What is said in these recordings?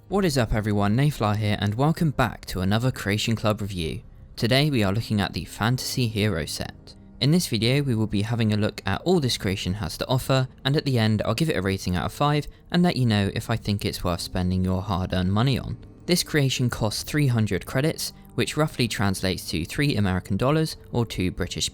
What is up everyone, Nayfly here and welcome back to another Creation Club review. Today we are looking at the Fantasy Hero set. In this video we will be having a look at all this creation has to offer, and at the end I'll give it a rating out of 5 and let you know if I think it's worth spending your hard-earned money on. This creation costs 300 credits, which roughly translates to $3 American or £2 British.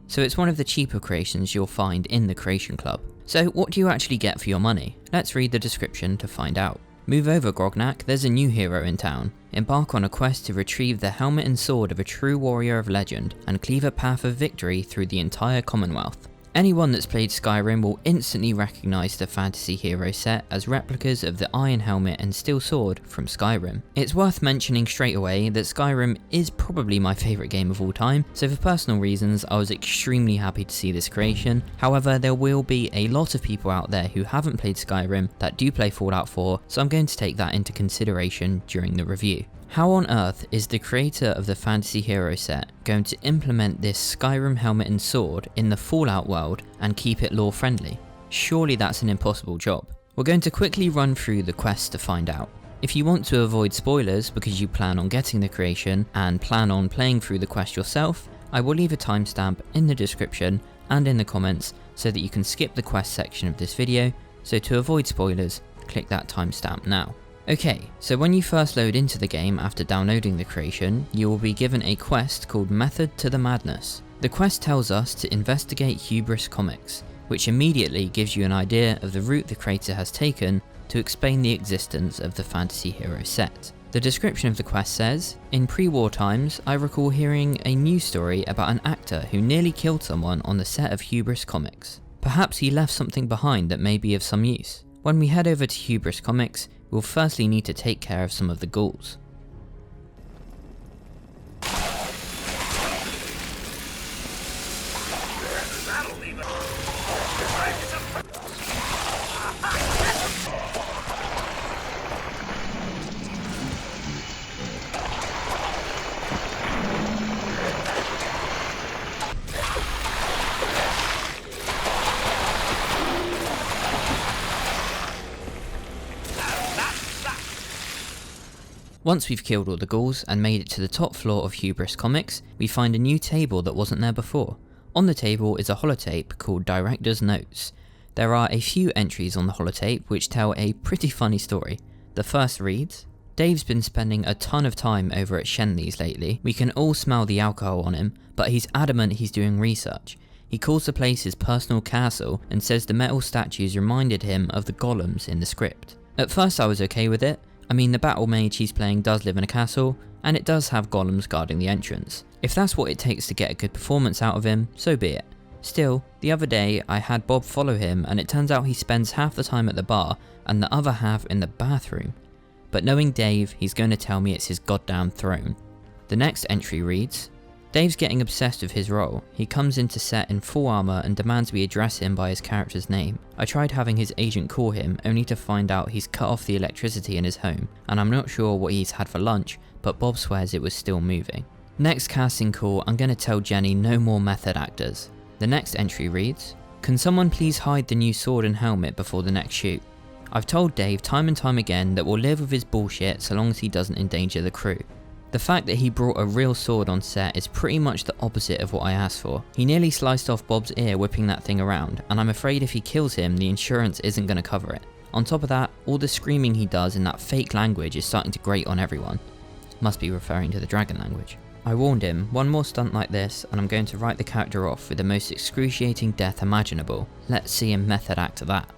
So it's one of the cheaper creations you'll find in the Creation Club. So what do you actually get for your money? Let's read the description to find out. Move over Grognak, there's a new hero in town. Embark on a quest to retrieve the helmet and sword of a true warrior of legend and cleave a path of victory through the entire Commonwealth. Anyone that's played Skyrim will instantly recognise the Fantasy Hero set as replicas of the Iron Helmet and Steel Sword from Skyrim. It's worth mentioning straight away that Skyrim is probably my favourite game of all time, so for personal reasons I was extremely happy to see this creation. However, there will be a lot of people out there who haven't played Skyrim that do play Fallout 4, so I'm going to take that into consideration during the review. How on earth is the creator of the Fantasy Hero set going to implement this Skyrim helmet and sword in the Fallout world and keep it lore friendly? Surely that's an impossible job. We're going to quickly run through the quest to find out. If you want to avoid spoilers because you plan on getting the creation and plan on playing through the quest yourself, I will leave a timestamp in the description and in the comments so that you can skip the quest section of this video, so to avoid spoilers, click that timestamp now. Okay, so when you first load into the game after downloading the creation, you will be given a quest called Method to the Madness. The quest tells us to investigate Hubris Comics, which immediately gives you an idea of the route the creator has taken to explain the existence of the Fantasy Hero set. The description of the quest says, "In pre-war times, I recall hearing a news story about an actor who nearly killed someone on the set of Hubris Comics. Perhaps he left something behind that may be of some use. When we head over to Hubris Comics, we'll firstly need to take care of some of the ghouls." Once we've killed all the ghouls and made it to the top floor of Hubris Comics, we find a new table that wasn't there before. On the table is a holotape called Director's Notes. There are a few entries on the holotape which tell a pretty funny story. The first reads, "Dave's been spending a ton of time over at Shenley's lately. We can all smell the alcohol on him, but he's adamant he's doing research. He calls the place his personal castle and says the metal statues reminded him of the golems in the script." At first I was okay with it. I mean, the battle mage he's playing does live in a castle, and it does have golems guarding the entrance. If that's what it takes to get a good performance out of him, so be it. Still, the other day I had Bob follow him and it turns out he spends half the time at the bar and the other half in the bathroom. But knowing Dave, he's going to tell me it's his goddamn throne. The next entry reads, "Dave's getting obsessed with his role. He comes into set in full armour and demands we address him by his character's name. I tried having his agent call him, only to find out he's cut off the electricity in his home, and I'm not sure what he's had for lunch, but Bob swears it was still moving." Next casting call, I'm going to tell Jenny no more method actors. The next entry reads, "Can someone please hide the new sword and helmet before the next shoot? I've told Dave time and time again that we'll live with his bullshit so long as he doesn't endanger the crew. The fact that he brought a real sword on set is pretty much the opposite of what I asked for. He nearly sliced off Bob's ear whipping that thing around, and I'm afraid if he kills him, the insurance isn't going to cover it. On top of that, all the screaming he does in that fake language is starting to grate on everyone." Must be referring to the dragon language. I warned him, one more stunt like this and I'm going to write the character off with the most excruciating death imaginable. Let's see him method act that.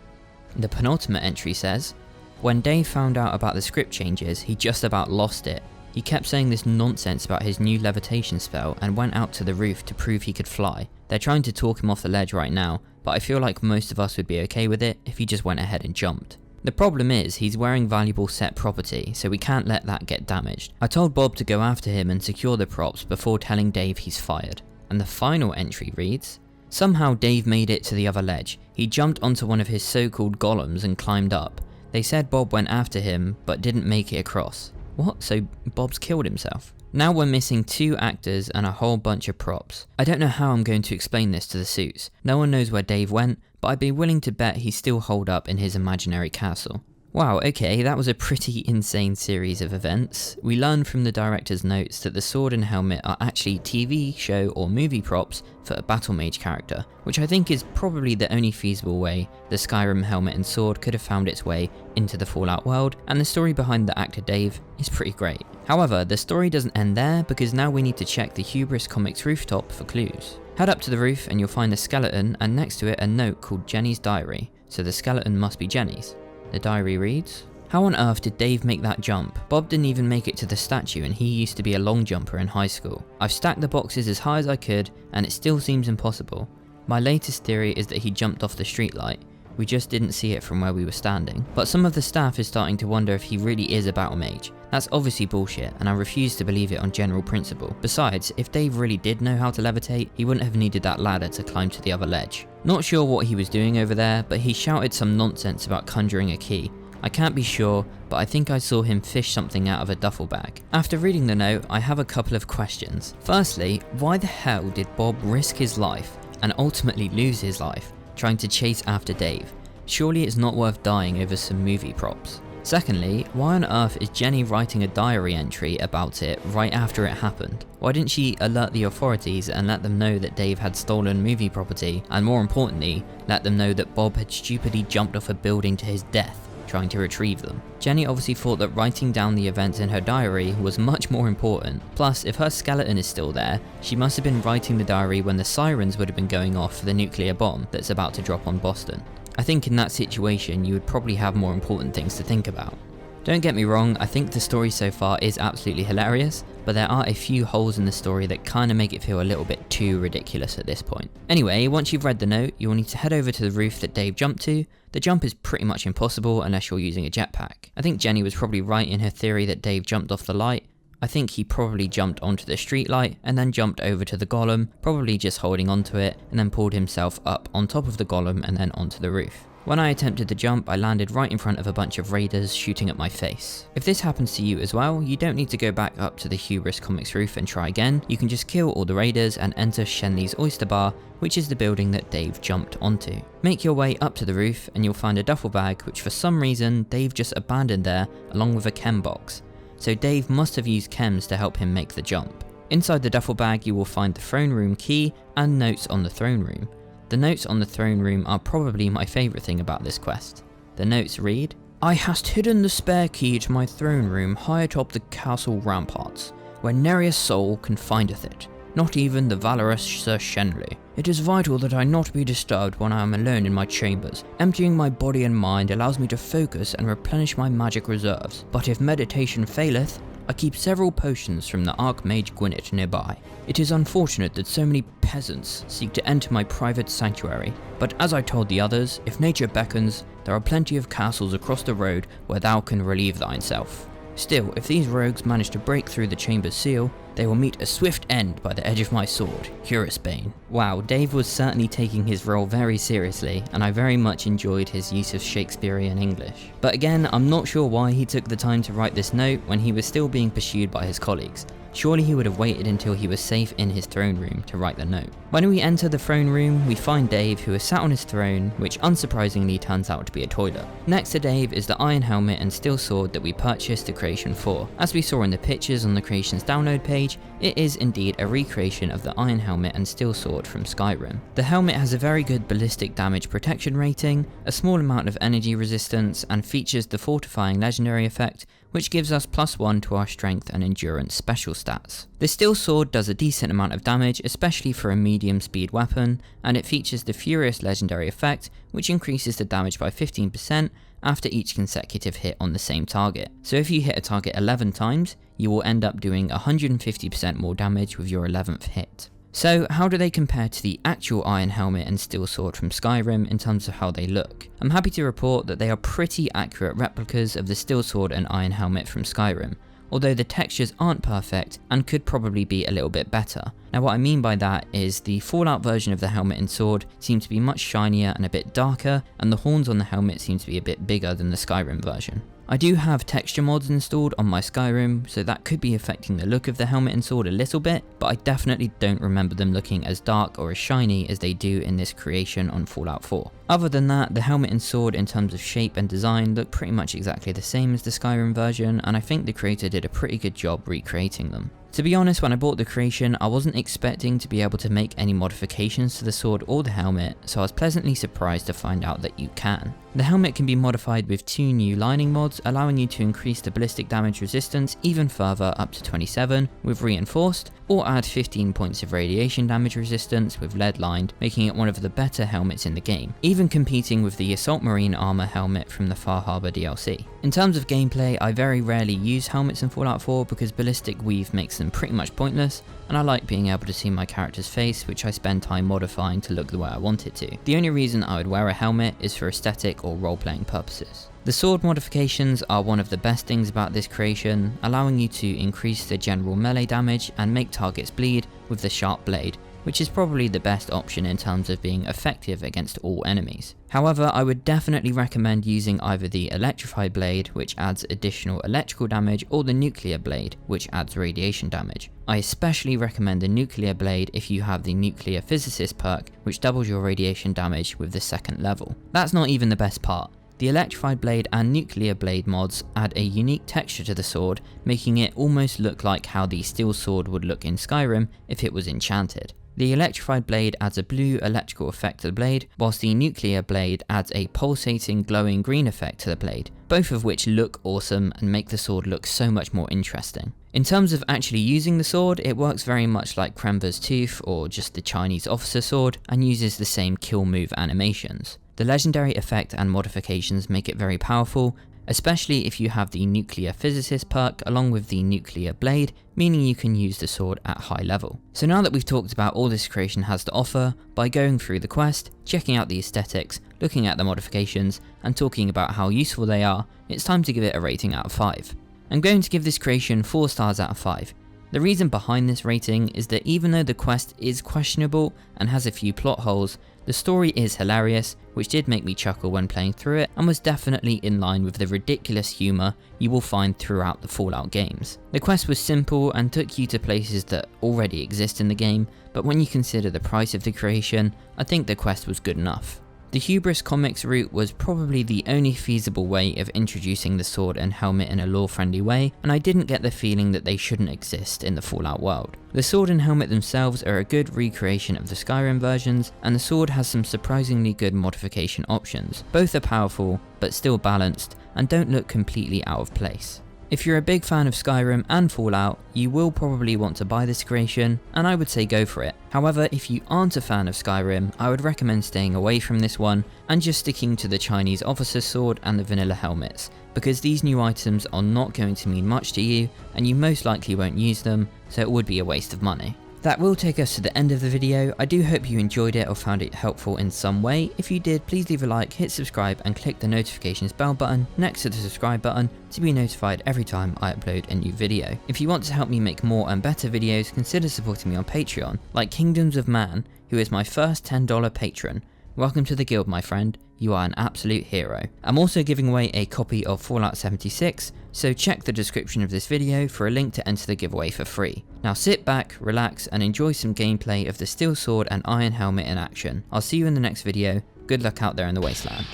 The penultimate entry says, "When Dave found out about the script changes, he just about lost it. He kept saying this nonsense about his new levitation spell and went out to the roof to prove he could fly. They're trying to talk him off the ledge right now, but I feel like most of us would be okay with it if he just went ahead and jumped. The problem is he's wearing valuable set property, so we can't let that get damaged. I told Bob to go after him and secure the props before telling Dave he's fired." And the final entry reads, "Somehow Dave made it to the other ledge. He jumped onto one of his so-called golems and climbed up. They said Bob went after him, but didn't make it across." What? So Bob's killed himself? Now we're missing 2 actors and a whole bunch of props. I don't know how I'm going to explain this to the suits. No one knows where Dave went, but I'd be willing to bet he's still holed up in his imaginary castle. Wow, okay, that was a pretty insane series of events. We learned from the director's notes that the sword and helmet are actually TV, show or movie props for a battle mage character, which I think is probably the only feasible way the Skyrim helmet and sword could have found its way into the Fallout world, and the story behind the actor Dave is pretty great. However, the story doesn't end there, because now we need to check the Hubris Comics rooftop for clues. Head up to the roof and you'll find a skeleton, and next to it a note called Jenny's diary, so the skeleton must be Jenny's. The diary reads, "How on earth did Dave make that jump? Bob didn't even make it to the statue and he used to be a long jumper in high school. I've stacked the boxes as high as I could and it still seems impossible. My latest theory is that he jumped off the streetlight. We just didn't see it from where we were standing. But some of the staff is starting to wonder if he really is a battle mage. That's obviously bullshit and I refuse to believe it on general principle. Besides, if Dave really did know how to levitate, he wouldn't have needed that ladder to climb to the other ledge. Not sure what he was doing over there, but he shouted some nonsense about conjuring a key. I can't be sure, but I think I saw him fish something out of a duffel bag." After reading the note, I have a couple of questions. Firstly, why the hell did Bob risk his life, and ultimately lose his life, trying to chase after Dave? Surely it's not worth dying over some movie props. Secondly, why on earth is Jenny writing a diary entry about it right after it happened? Why didn't she alert the authorities and let them know that Dave had stolen movie property, and more importantly, let them know that Bob had stupidly jumped off a building to his death, trying to retrieve them? Jenny obviously thought that writing down the events in her diary was much more important. Plus, if her skeleton is still there, she must have been writing the diary when the sirens would have been going off for the nuclear bomb that's about to drop on Boston. I think in that situation you would probably have more important things to think about. Don't get me wrong, I think the story so far is absolutely hilarious, but there are a few holes in the story that kinda make it feel a little bit too ridiculous at this point. Anyway, once you've read the note, you'll need to head over to the roof that Dave jumped to. The jump is pretty much impossible unless you're using a jetpack. I think Jenny was probably right in her theory that Dave jumped off the light. I think he probably jumped onto the streetlight and then jumped over to the golem, probably just holding onto it, and then pulled himself up on top of the golem and then onto the roof. When I attempted to jump, I landed right in front of a bunch of raiders shooting at my face. If this happens to you as well, you don't need to go back up to the Hubris Comics roof and try again. You can just kill all the raiders and enter Shenley's Oyster Bar, which is the building that Dave jumped onto. Make your way up to the roof and you'll find a duffel bag which for some reason Dave just abandoned there along with a chem box. So Dave must have used chems to help him make the jump. Inside the duffel bag you will find the throne room key and notes on the throne room. The notes on the throne room are probably my favourite thing about this quest. The notes read, "I hast hidden the spare key to my throne room high atop the castle ramparts, where nary a soul can findeth it, not even the valorous Sir Shenley. It is vital that I not be disturbed when I am alone in my chambers. Emptying my body and mind allows me to focus and replenish my magic reserves, but if meditation faileth, I keep several potions from the Archmage Gwyneth nearby. It is unfortunate that so many peasants seek to enter my private sanctuary, but as I told the others, if nature beckons, there are plenty of castles across the road where thou can relieve thyself. Still, if these rogues manage to break through the chamber's seal, they will meet a swift end by the edge of my sword, Curus Bane." Wow, Dave was certainly taking his role very seriously, and I very much enjoyed his use of Shakespearean English. But again, I'm not sure why he took the time to write this note when he was still being pursued by his colleagues. Surely he would have waited until he was safe in his throne room to write the note. When we enter the throne room, we find Dave, who is sat on his throne, which unsurprisingly turns out to be a toilet. Next to Dave is the iron helmet and steel sword that we purchased the Creation for. As we saw in the pictures on the Creation's download page, it is indeed a recreation of the iron helmet and steel sword from Skyrim. The helmet has a very good ballistic damage protection rating, a small amount of energy resistance, and features the fortifying legendary effect, which gives us +1 to our strength and endurance special stats. The steel sword does a decent amount of damage, especially for a medium speed weapon, and it features the Furious legendary effect, which increases the damage by 15% after each consecutive hit on the same target. So if you hit a target 11 times, you will end up doing 150% more damage with your 11th hit. So how do they compare to the actual iron helmet and steel sword from Skyrim in terms of how they look? I'm happy to report that they are pretty accurate replicas of the steel sword and iron helmet from Skyrim, although the textures aren't perfect and could probably be a little bit better. Now what I mean by that is the Fallout version of the helmet and sword seem to be much shinier and a bit darker, and the horns on the helmet seem to be a bit bigger than the Skyrim version. I do have texture mods installed on my Skyrim, so that could be affecting the look of the helmet and sword a little bit, but I definitely don't remember them looking as dark or as shiny as they do in this creation on Fallout 4. Other than that, the helmet and sword in terms of shape and design look pretty much exactly the same as the Skyrim version, and I think the creator did a pretty good job recreating them. To be honest, when I bought the creation, I wasn't expecting to be able to make any modifications to the sword or the helmet, so I was pleasantly surprised to find out that you can. The helmet can be modified with 2 new lining mods, allowing you to increase the ballistic damage resistance even further up to 27 with reinforced, or add 15 points of radiation damage resistance with lead lined, making it one of the better helmets in the game, even competing with the Assault Marine armor helmet from the Far Harbor DLC. In terms of gameplay, I very rarely use helmets in Fallout 4 because ballistic weave makes them pretty much pointless, and I like being able to see my character's face, which I spend time modifying to look the way I want it to. The only reason I would wear a helmet is for aesthetic or role-playing purposes. The sword modifications are one of the best things about this creation, allowing you to increase the general melee damage and make targets bleed with the sharp blade, which is probably the best option in terms of being effective against all enemies. However, I would definitely recommend using either the electrified blade, which adds additional electrical damage, or the nuclear blade, which adds radiation damage. I especially recommend the nuclear blade if you have the nuclear physicist perk, which doubles your radiation damage with the 2nd level. That's not even the best part. The electrified blade and nuclear blade mods add a unique texture to the sword, making it almost look like how the steel sword would look in Skyrim if it was enchanted. The electrified blade adds a blue electrical effect to the blade, whilst the nuclear blade adds a pulsating glowing green effect to the blade, both of which look awesome and make the sword look so much more interesting. In terms of actually using the sword, it works very much like Kremva's Tooth or just the Chinese officer sword, and uses the same kill move animations. The legendary effect and modifications make it very powerful, especially if you have the nuclear physicist perk along with the nuclear blade, meaning you can use the sword at high level. So now that we've talked about all this creation has to offer, by going through the quest, checking out the aesthetics, looking at the modifications, and talking about how useful they are, it's time to give it a rating out of 5. I'm going to give this creation 4 stars out of 5. The reason behind this rating is that even though the quest is questionable and has a few plot holes, the story is hilarious, which did make me chuckle when playing through it, and was definitely in line with the ridiculous humour you will find throughout the Fallout games. The quest was simple and took you to places that already exist in the game, but when you consider the price of the creation, I think the quest was good enough. The Hubris Comics route was probably the only feasible way of introducing the sword and helmet in a lore-friendly way, and I didn't get the feeling that they shouldn't exist in the Fallout world. The sword and helmet themselves are a good recreation of the Skyrim versions, and the sword has some surprisingly good modification options. Both are powerful, but still balanced, and don't look completely out of place. If you're a big fan of Skyrim and Fallout, you will probably want to buy this creation, and I would say go for it. However, if you aren't a fan of Skyrim, I would recommend staying away from this one and just sticking to the Chinese officer's sword and the vanilla helmets, because these new items are not going to mean much to you, and you most likely won't use them, so it would be a waste of money. That will take us to the end of the video. I do hope you enjoyed it or found it helpful in some way. If you did, please leave a like, hit subscribe, and click the notifications bell button next to the subscribe button to be notified every time I upload a new video. If you want to help me make more and better videos, consider supporting me on Patreon, like Kingdoms of Man, who is my first $10 patron. Welcome to the guild, my friend. You are an absolute hero. I'm also giving away a copy of Fallout 76, so check the description of this video for a link to enter the giveaway for free. Now sit back, relax, and enjoy some gameplay of the steel sword and iron helmet in action. I'll see you in the next video. Good luck out there in the wasteland.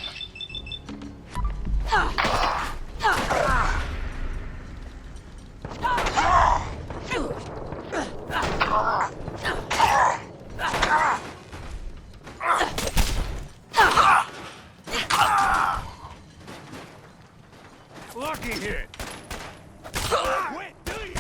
Lucky hit! Wait, do you?